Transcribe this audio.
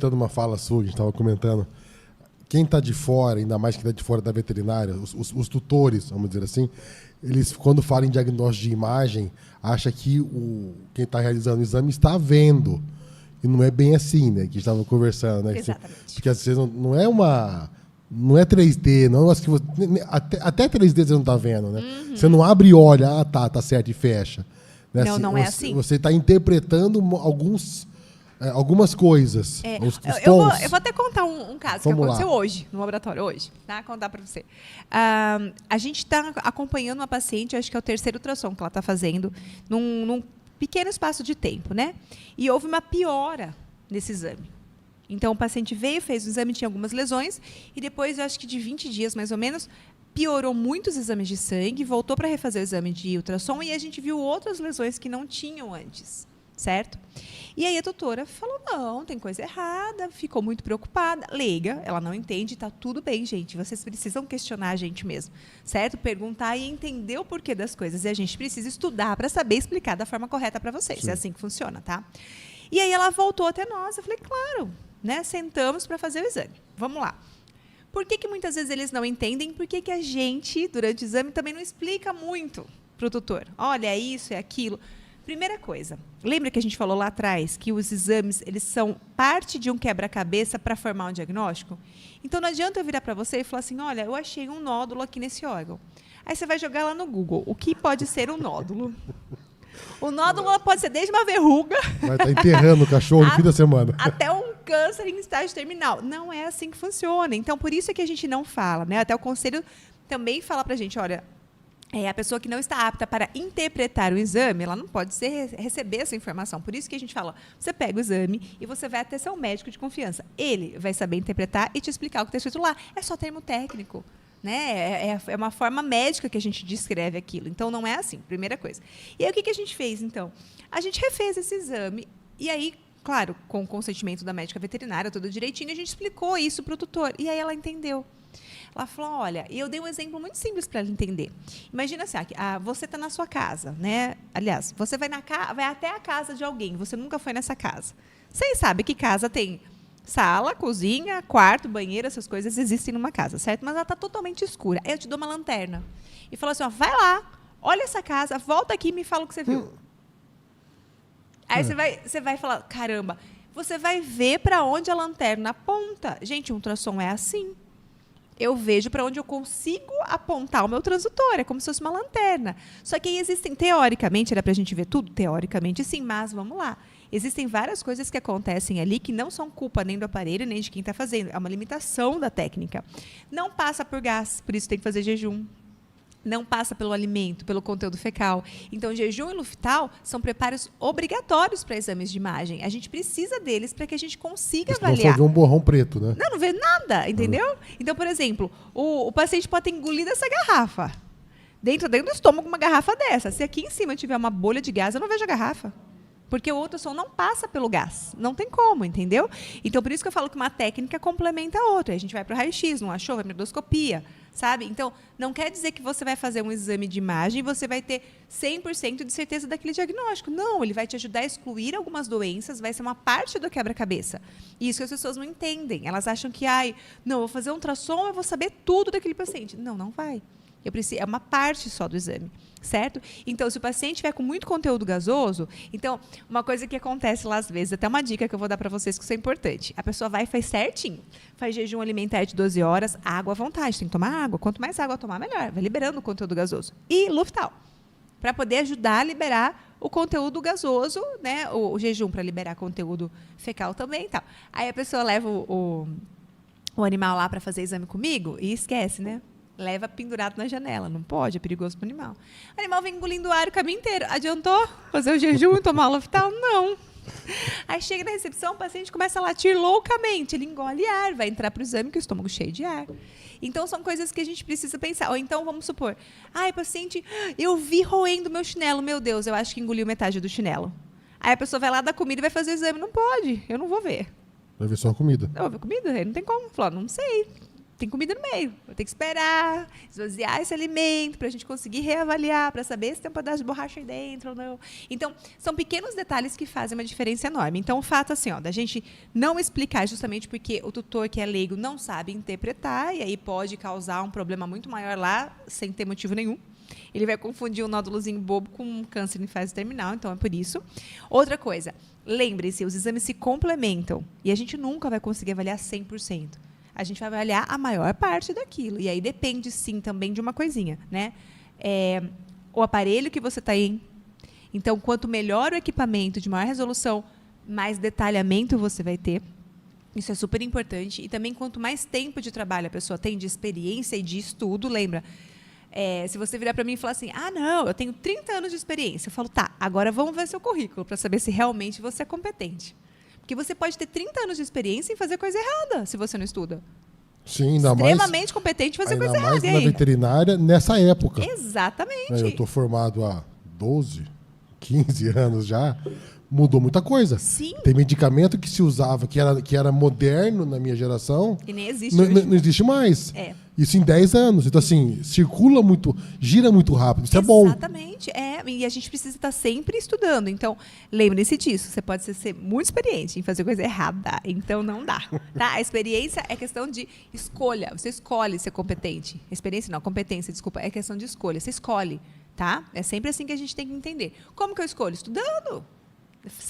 Dando uma fala sua, que a gente estava comentando, quem está de fora, ainda mais quem está de fora da veterinária, os tutores, vamos dizer assim, eles, quando falam em diagnóstico de imagem, acham que quem está realizando o exame está vendo. E não é bem assim, né? Que a gente estava conversando, né? Exatamente. Porque às vezes não é uma... Não é 3D, não. Acho que você, até 3D você não está vendo, né? Uhum. Você não abre e olha, tá certo, e fecha. Né? Não, não é assim. Você está interpretando algumas coisas. Os eu vou até contar um caso que aconteceu lá. hoje, no laboratório, hoje. Tá? Contar para você. A gente está acompanhando uma paciente, acho que é o terceiro ultrassom que ela está fazendo, num pequeno espaço de tempo, né? E houve uma piora nesse exame. Então, o paciente veio, fez o exame, tinha algumas lesões, e depois, eu acho que de 20 dias, mais ou menos, piorou muito os exames de sangue, voltou para refazer o exame de ultrassom, e a gente viu outras lesões que não tinham antes, certo? E aí a doutora falou, não, tem coisa errada, ficou muito preocupada, leiga, ela não entende, está tudo bem, gente, vocês precisam questionar a gente mesmo, certo? Perguntar e entender o porquê das coisas, e a gente precisa estudar para saber explicar da forma correta para vocês, é assim que funciona, tá? E aí ela voltou até nós, eu falei, claro, né? Sentamos para fazer o exame. Vamos lá. Por que muitas vezes eles não entendem? Por que a gente, durante o exame, também não explica muito para o tutor? Olha, é isso, é aquilo. Primeira coisa, lembra que a gente falou lá atrás que os exames eles são parte de um quebra-cabeça para formar um diagnóstico? Então, não adianta eu virar para você e falar assim, olha, eu achei um nódulo aqui nesse órgão. Aí você vai jogar lá no Google, o que pode ser um nódulo? O nódulo pode ser desde uma verruga... Vai estar enterrando o cachorro no fim da semana. Até um câncer em estágio terminal. Não é assim que funciona. Então, por isso é que a gente não fala, né? Até o conselho também fala para a gente, olha, a pessoa que não está apta para interpretar o exame, ela não pode receber essa informação. Por isso que a gente fala, você pega o exame e você vai até seu médico de confiança. Ele vai saber interpretar e te explicar o que está escrito lá. É só termo técnico. Né? É uma forma médica que a gente descreve aquilo. Então, não é assim, primeira coisa. E aí, o que a gente fez, então? A gente refez esse exame e aí, claro, com o consentimento da médica veterinária, tudo direitinho, a gente explicou isso para o tutor. E aí ela entendeu. Ela falou, olha, e eu dei um exemplo muito simples para ela entender. Imagina assim, você está na sua casa, né? Aliás, você vai até a casa de alguém, você nunca foi nessa casa. Vocês sabem que casa tem... Sala, cozinha, quarto, banheiro, essas coisas existem numa casa, certo? Mas ela está totalmente escura. Aí eu te dou uma lanterna. E falo assim, vai lá, olha essa casa, volta aqui e me fala o que você viu. Aí você vai falar, caramba, você vai ver para onde a lanterna aponta. Gente, um ultrassom é assim. Eu vejo para onde eu consigo apontar o meu transdutor. É como se fosse uma lanterna. Só que aí existem, teoricamente, era para a gente ver tudo? Teoricamente, sim, mas vamos lá. Existem várias coisas que acontecem ali que não são culpa nem do aparelho, nem de quem está fazendo. É uma limitação da técnica. Não passa por gás, por isso tem que fazer jejum. Não passa pelo alimento, pelo conteúdo fecal. Então, jejum e Luftal são preparos obrigatórios para exames de imagem. A gente precisa deles para que a gente consiga avaliar. Só vê um borrão preto, né? Não vê nada, entendeu? Então, por exemplo, o paciente pode ter engolido essa garrafa. Dentro do estômago, uma garrafa dessa. Se aqui em cima tiver uma bolha de gás, eu não vejo a garrafa. Porque o ultrassom não passa pelo gás. Não tem como, entendeu? Então, por isso que eu falo que uma técnica complementa a outra. A gente vai para o raio-x, não achou? Vai para a endoscopia, sabe? Então, não quer dizer que você vai fazer um exame de imagem e você vai ter 100% de certeza daquele diagnóstico. Não, ele vai te ajudar a excluir algumas doenças, vai ser uma parte do quebra-cabeça. E isso que as pessoas não entendem. Elas acham que, não, eu vou fazer um ultrassom, eu vou saber tudo daquele paciente. Não, não vai. É uma parte só do exame, certo? Então, se o paciente tiver com muito conteúdo gasoso, então, uma coisa que acontece lá às vezes, até uma dica que eu vou dar para vocês que isso é importante, a pessoa vai e faz certinho, faz jejum alimentar de 12 horas, água à vontade, tem que tomar água, quanto mais água tomar, melhor, vai liberando o conteúdo gasoso. E Luftal, para poder ajudar a liberar o conteúdo gasoso, né? O jejum para liberar conteúdo fecal também e tal. Aí a pessoa leva o animal lá para fazer exame comigo e esquece, né? Leva pendurado na janela. Não pode, é perigoso para o animal. O animal vem engolindo ar o caminho inteiro. Adiantou fazer o jejum e tomar o Luftal? Não. Aí chega na recepção, o paciente começa a latir loucamente. Ele engole ar, vai entrar para o exame com o estômago cheio de ar. Então, são coisas que a gente precisa pensar. Ou então, vamos supor, paciente, eu vi roendo meu chinelo. Meu Deus, eu acho que engoliu metade do chinelo. Aí a pessoa vai lá dar comida e vai fazer o exame. Não pode, eu não vou ver. Vai ver só a comida. Eu vou ver comida? Não tem como. Falar, não sei. tem comida no meio. Eu tenho que esperar, esvaziar esse alimento para a gente conseguir reavaliar, para saber se tem um pedaço de borracha aí dentro ou não. Então, são pequenos detalhes que fazem uma diferença enorme. Então, o fato assim, da gente não explicar justamente porque o tutor que é leigo não sabe interpretar e aí pode causar um problema muito maior lá, sem ter motivo nenhum. Ele vai confundir um nódulozinho bobo com um câncer em fase terminal, então é por isso. Outra coisa, lembre-se, os exames se complementam e a gente nunca vai conseguir avaliar 100%. A gente vai avaliar a maior parte daquilo. E aí depende, sim, também de uma coisinha, né? O aparelho que você está em. Então, quanto melhor o equipamento, de maior resolução, mais detalhamento você vai ter. Isso é super importante. E também, quanto mais tempo de trabalho a pessoa tem, de experiência e de estudo, lembra? Se você virar para mim e falar assim, não, eu tenho 30 anos de experiência. Eu falo, tá, agora vamos ver seu currículo para saber se realmente você é competente. Porque você pode ter 30 anos de experiência em fazer coisa errada, se você não estuda. Sim, ainda extremamente competente em fazer coisa errada. Ainda mais na veterinária, nessa época. Exatamente. Eu estou formado há 12, 15 anos já. Mudou muita coisa. Sim. Tem medicamento que se usava, que era moderno na minha geração. E nem existe hoje. Não existe mais. É. Isso em 10 anos. Então, assim, circula muito, gira muito rápido. Isso é bom. Exatamente. E a gente precisa estar sempre estudando. Então, lembre-se disso. Você pode ser muito experiente em fazer coisa errada. Então, não dá. Tá? A experiência é questão de escolha. Você escolhe ser competente. Experiência não, competência, desculpa. É questão de escolha. Você escolhe. Tá? É sempre assim que a gente tem que entender. Como que eu escolho? Estudando. Sim.